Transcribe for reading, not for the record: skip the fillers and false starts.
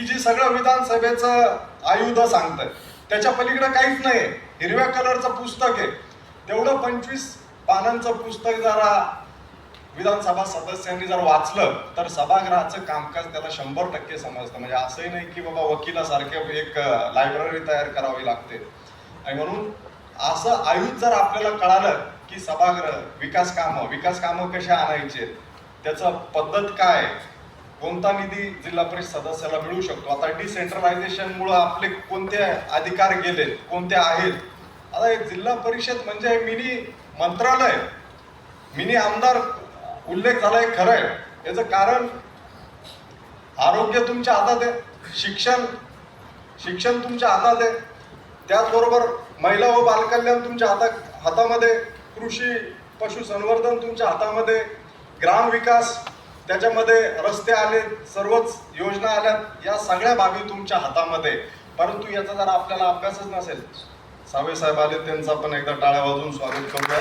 की जी सगळं विधानसभेचं आयुध सांगतंय, त्याच्या पलीकडे काहीच नाही. हिरव्या कलरचं पुस्तक आहे, तेवढं 25 पानांचं पुस्तक जरा विधानसभा सदस्यांनी जर वाचलं तर सभागृहाचं कामकाज त्याला 100% समजतं. म्हणजे असंही नाही की बाबा वकिलासारखे एक लायब्ररी तयार करावी लागते. आणि म्हणून असं आयुध जर आपल्याला कळालं की सभागृह विकास कामं कशा आणायचे, त्याचं पद्धत काय, कोणता निधी जिल्हा परिषद सदस्याला मिळू शकतो, आता डिसेंट्रलायझेशनमुळे आपले कोणते अधिकार गेले, कोणते आहेत. आता एक जिल्हा परिषद म्हणजे मिनी मंत्रालय, मिनी आमदार उल्लेख झालाय, खरं आहे. याचं कारण आरोग्य तुमच्या हातात आहे, शिक्षण तुमच्या हातात आहे, त्याचबरोबर महिला व बालकल्याण तुमच्या हातामध्ये, कृषी पशुसंवर्धन तुमच्या हातामध्ये, ग्रामविकास त्याच्यामध्ये रस्ते आले, सर्वच योजना आल्यात, या सगळ्या बाबी तुमच्या हातामध्ये. परंतु याचा जर आपल्याला अभ्यासच नसेल, सावे साहेब आले, त्यांचा पण एकदा टाळ्या वाजवून स्वागत करूया.